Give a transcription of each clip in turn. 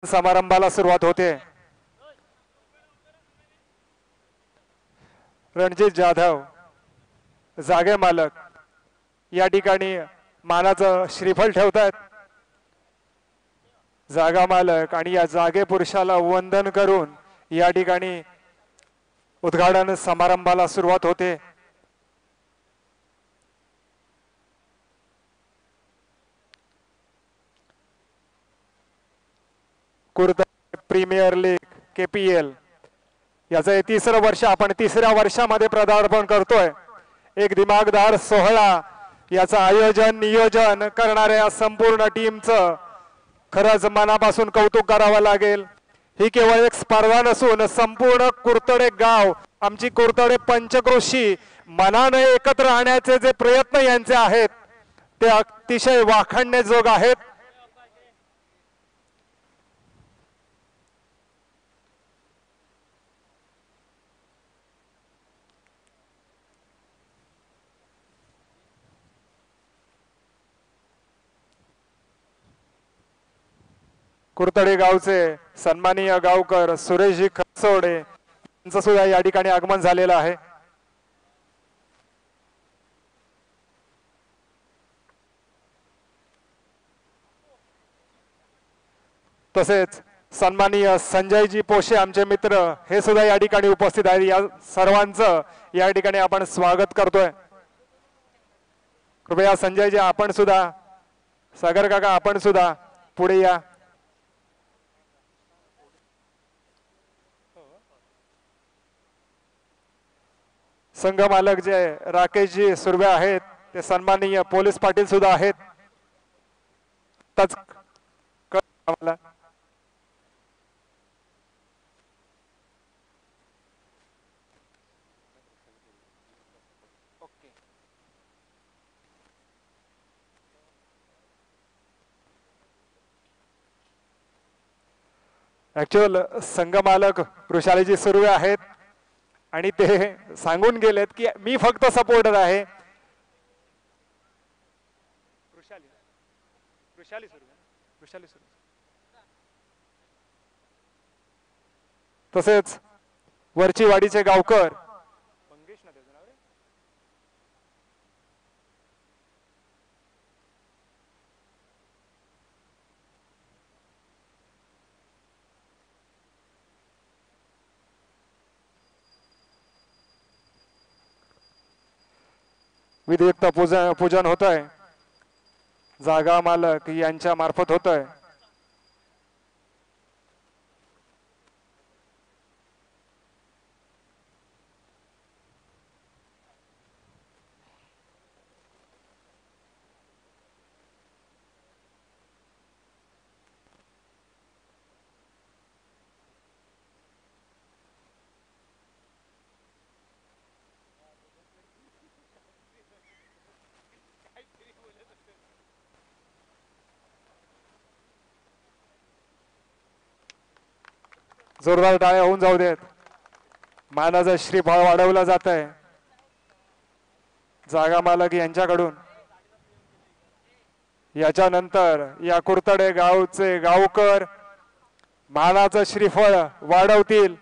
समारंभाला सुरुवात होते। रणजित जाधव जागे मालक या ठिकाणी मानाचं श्रीफळ ठेवतात। जागा मालक आणि या जागे पुरुषाला वंदन करून या ठिकाणी उद्घाटन समारंभाला सुरुवात होते। कुर्ता प्रीमियर लीग KPL याचं हे तिसरं वर्ष, आपण तिसऱ्या वर्षामध्ये पदार्पण करतोय। एक दिमागदार सोहळा याचं आयोजन नियोजन करणाऱ्या संपूर्ण टीमचं खरंच मनापासून कौतुक करावं लागेल। ही केवळ एक स्पर्धा नसून संपूर्ण कुर्तडे गाव, आमची कुर्तडे पंचक्रोशी मनाने एकत्र राहण्याचे जे प्रयत्न यांचे आहेत ते अतिशय वाखाणण्याजोग आहेत। कुर्तडे गावचे सन्माननीय गावकर सुरेशजी खरसोडे यांचं सुद्धा या ठिकाणी आगमन झालेलं आहे। तसेच सन्माननीय संजयजी पोशे आमचे मित्र हे सुद्धा या ठिकाणी उपस्थित आहेत। या सर्वांचं या ठिकाणी आपण स्वागत करतोय। कृपया संजयजी आपण सुद्धा, सागर काका आपण सुद्धा पुढे या। संघ मालक जे राकेशजी सुर्वे आहेत ते सन्माननीय पोलीस पाटील सुद्धा आहेत। ऍक्च्युअल संघ मालक वृषालीजी सुर्वे आहेत आणि ते सांगून गेलेत की मी फक्त सपोर्टर आहे। तसेच वरची वाडीचे गावकर विधियुक्त पूजन होत आहे, जागा मालक यांच्या मार्फत होत आहे। जोरदार टाळ्या होऊन जाऊ देत। मानाचं श्रीफळ वाढवलं जात आहे जागा मालक यांच्याकडून। याच्यानंतर या कुर्तडे गावचे गावकर मानाचं श्रीफळ वाढवतील।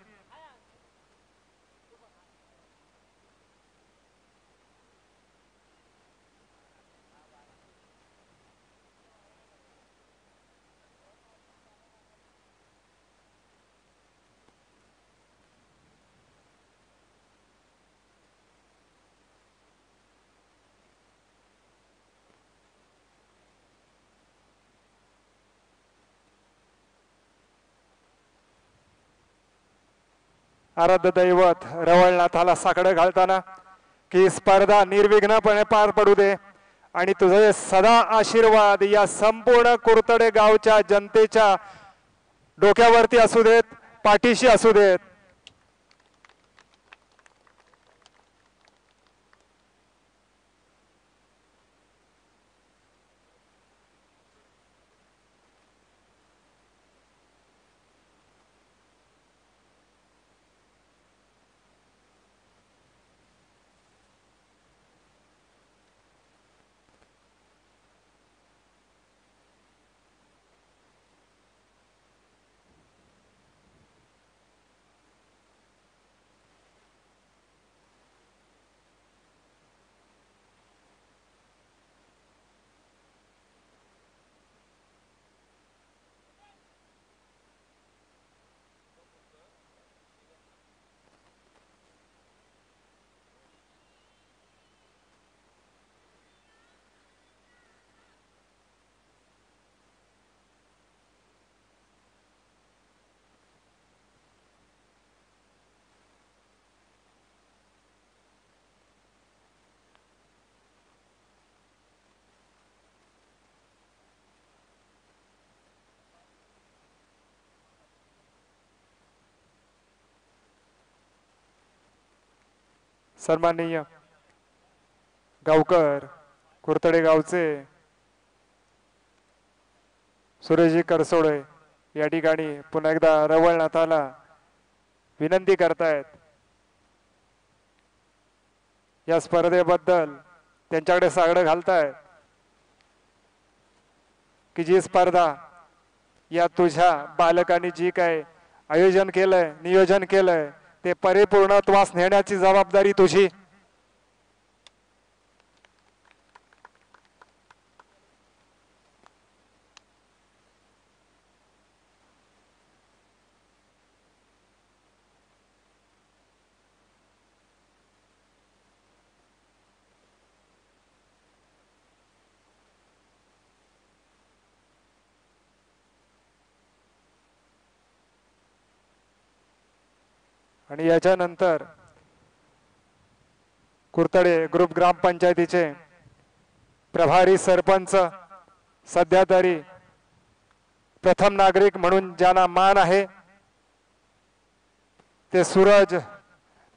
आराध्य दैवत रवळनाथाला साकडं घालताना की स्पर्धा निर्विघ्नपणे पार पडू दे आणि तुझे सदा आशीर्वाद या संपूर्ण कुर्तडे गावच्या जनतेच्या डोक्यावरती असू देत, पाठीशी असू देत। सन्माननीय गावकर कुरतडे गावचे सुरेशजी करसोडे या ठिकाणी पुन्हा एकदा रवळनाथाला विनंती करतायत या स्पर्धेबद्दल त्यांच्याकडे साकडं घालतायत की जी स्पर्धा या तुझ्या बालकांनी जी काय आयोजन केलंय नियोजन केलंय ते परिपूर्णत्वास नेण्याची जबाबदारी तुझी. आणि याच्यानंतर कुरतडे ग्रुप ग्रामपंचायतीचे प्रभारी सरपंच सध्या तरी प्रथम नागरिक म्हणून ज्यांना मान आहे ते सूरज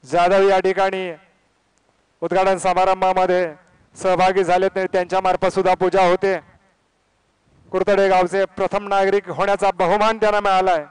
जाधव या ठिकाणी उद्घाटन समारंभामध्ये सहभागी झालेत. त्यांच्या मार्फत सुद्धा पूजा होते. कुरतडे गावचे प्रथम नागरिक होण्याचा बहुमान त्यांना मिळालाय.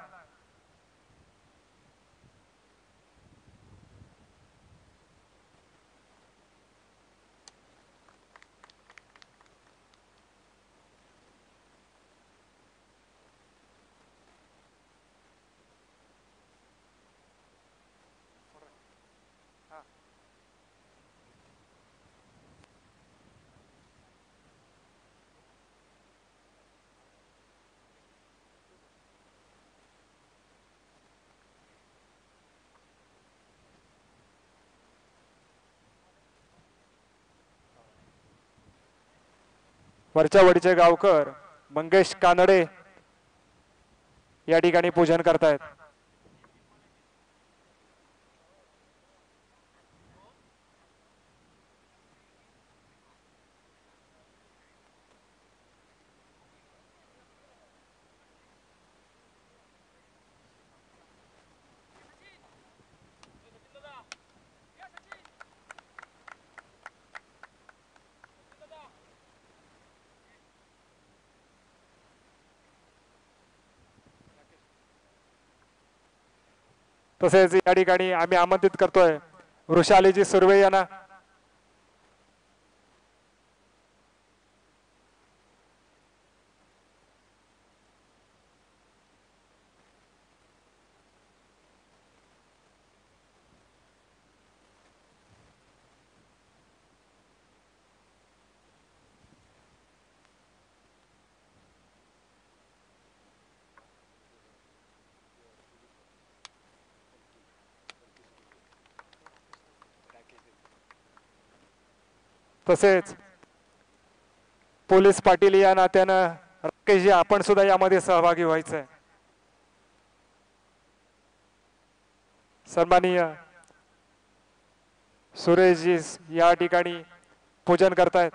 वरच्या वडीचे गावकर मंगेश कानडे या ठिकाणी पूजन करतायत. तसेच या ठिकाणी आम्ही आमंत्रित करतोय वृषालीजी सुर्वे यांना. तसेच पोलीस पाटील या नात्यानं राकेशजी आपण सुद्धा यामध्ये सहभागी व्हायचंय. सन्माननीय सुरेशजी या ठिकाणी पूजन करतायत.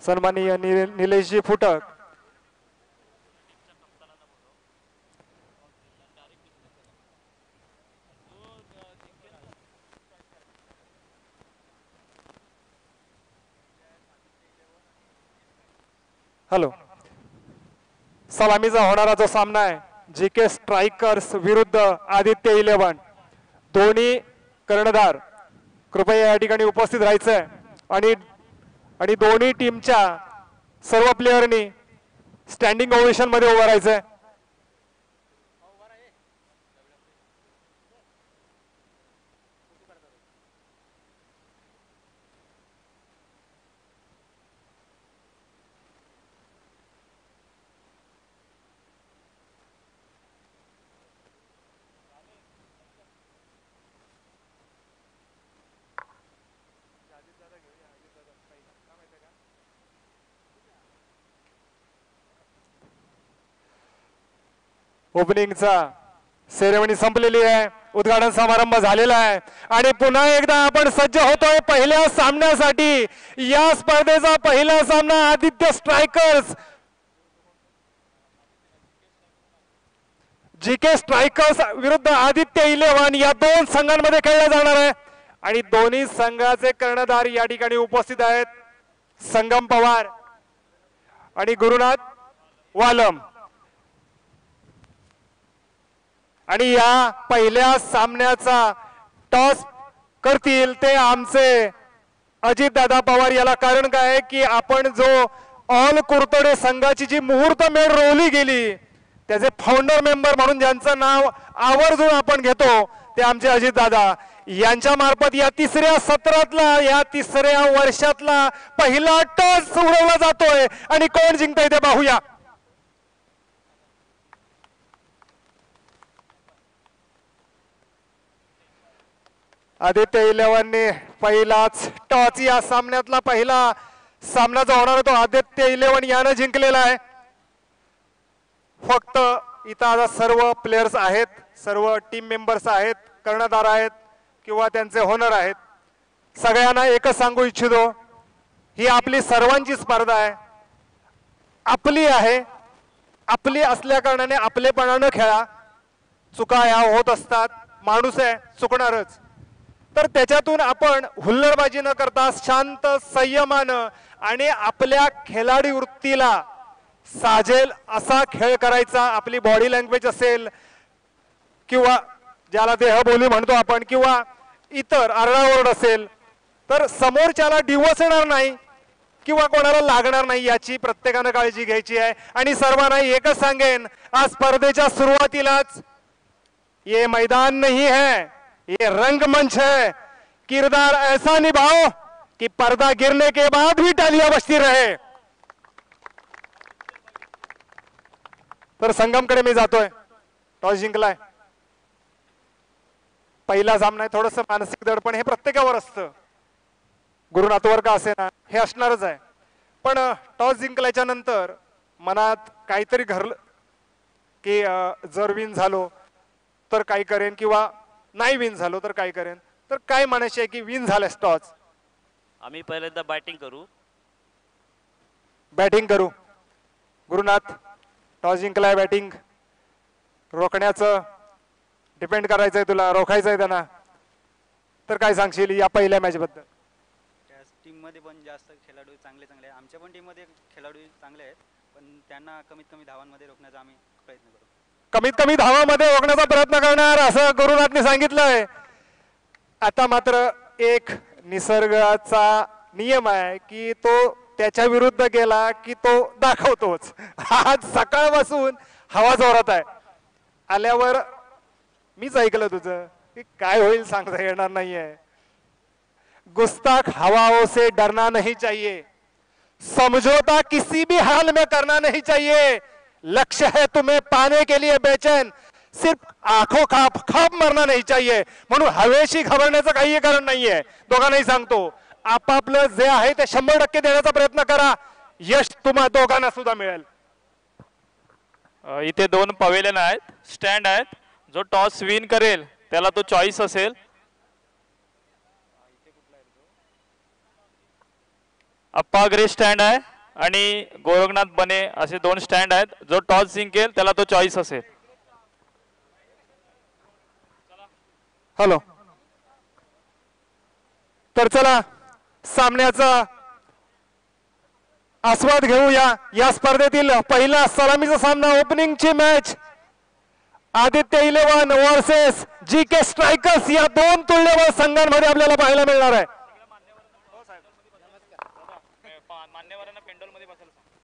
सन्माननीय निलेशजी फुटक हॅलो, सलामीचा होणारा जो सामना आहे जीके स्ट्रायकर्स विरुद्ध आदित्य 11, दोन्ही कर्णधार कृपया या ठिकाणी उपस्थित राहायचंय आणि दोन्ही टीमच्या सर्व प्लेयरनी स्टँडिंग ओव्हेशन मध्ये उभं राहायचंय. ओपनिंगचा सेरेमनी संपलेली आहे, उद्घाटन समारंभ झालेला आहे आणि पुन्हा एकदा आपण सज्ज होतोय पहिल्या सामन्यासाठी. या स्पर्धेचा पहिला सामना आदित्य स्ट्रायकर्स जीके स्ट्रायकर्स विरुद्ध आदित्य 11 या दोन संघांमध्ये खेळला जाणार आहे आणि दोन्ही संघाचे कर्णधार या ठिकाणी उपस्थित आहेत, संगम पवार आणि गुरुनाथ वालम. आणि या पहिल्या सामन्याचा टॉस करतील ते आमचे अजित दादा पवार. याला कारण काय की आपण जो ऑल कुरतडे संघाची जी मुहूर्त मेढ रोवली गेली त्याचे फाउंडर मेंबर म्हणून ज्यांचं नाव आवर्जून आपण घेतो ते आमचे अजित दादा यांच्या मार्फत या तिसऱ्या सत्रातला या तिसऱ्या वर्षातला पहिला टॉस उडवला जातोय आणि कोण जिंकतंय ते पाहूया. आदित्य 11 ने पहिलाच टॉस या सामन्यातला पहिला सामना जो होणार तो आदित्य 11 यानं जिंकलेला आहे. फक्त इथं आता सर्व प्लेयर्स आहेत, सर्व टीम मेंबर्स आहेत, कर्णधार आहेत किंवा त्यांचे होनर आहेत. सगळ्यांना एकच सांगू इच्छितो, ही आपली सर्वांची स्पर्धा आहे, आपली आहे. आपली असल्या कारणाने आपलेपणानं खेळा. चुका या होत असतात, माणूस आहे, चुकणारच. तर त्याच्यातून आपण हुल्लडबाजी न करता शांत संयमानं आणि आपल्या खिलाडी वृत्तीला साजेल असा खेळ करायचा. आपली बॉडी लँग्वेज असेल किंवा ज्याला देहबोली म्हणतो आपण किंवा इतर आरडाओरड असेल तर समोरच्याला डिवचणार नाही किंवा कोणाला लागणार नाही याची प्रत्येकानं काळजी घ्यायची आहे. आणि सर्वांना एकच सांगेन, आज स्पर्धेच्या सुरुवातीलाच ये मैदान नहीं है, ये रंगमंच है. किरदार ऐसा निभाओ कि पर्दा गिरने के बाद भी तालियां बजती रहे. तर संगमकडे मी जातोय. टॉस जिंकलाय, पहिला सामना आहे. थोडंसं मानसिक दडपण हे प्रत्येकावर असतं, गुरुनाथवर का असे ना हे असणारच आहे. पण टॉस जिंकल्याच्या नंतर मनात काहीतरी घरलं की जर विन झालो तर काय करेन किंवा नाही विन झालो तर काय करेन. तर काय म्हणायचे की विन झाल्यास टॉस आम्ही पहिल्यांदा बॅटिंग करू. गुरुनाथ, टॉस जिंकलाय, बॅटिंग रोखण्याचं डिपेंड करायचंय, तुला रोखायचंय त्यांना. तर काय सांगशील या पहिल्या मॅच बद्दल? त्या टीम मध्ये पण जास्त खेळाडू चांगले आहेत. आमच्या पण टीम मध्ये खेळाडू चांगले आहेत, पण त्यांना कमीत कमी धावांमध्ये रोखण्याचा आम्ही प्रयत्न करू. कमीत कमी धावामध्ये रोखण्याचा प्रयत्न करणार असं गुरुनाथने सांगितलंय. आता मात्र एक निसर्गाचा नियम आहे की तो त्याच्या विरुद्ध गेला की तो दाखवतोच. आज सकाळपासून हवा जोरात आहे. आल्यावर मीच ऐकलं तुझं की काय होईल सांगता येणार नाहीये. गुस्ताख हवाओं से डरना नहीं चाहिए, समझौता किसी भी हाल में करना नहीं चाहिए. लक्ष्य है तुम्हें पाने के लिए बेचैन, सिर्फ आंखों खाप मरना नहीं चाहिए. म्हणून हवेशी घाबरण्याचं काही कारण नाहीये. दोघांनाही सांगतो, आपापलं जे आहे ते 100% देण्याचा प्रयत्न करा. यश तुम्हा दोघांना सुद्धा मिळेल. इथे दोन पवेलियन आहेत, स्टँड आहेत. जो टॉस विन करेल त्याला तो चॉईस असेल. अप्पाग्रे स्टँड आहे आणि गोरखनाथ बने असे दोन स्टँड आहेत. जो टॉस जिंकेल त्याला तो चॉईस असेल. हॅलो, तर चला सामन्याचा आस्वाद घेऊया या स्पर्धेतील पहिला सलामीचा सामना, ओपनिंगची match Aditya 11 versus GK strikers या दोन तुल्यबळ संघांमध्ये आपल्याला पाहायला मिळणार आहे.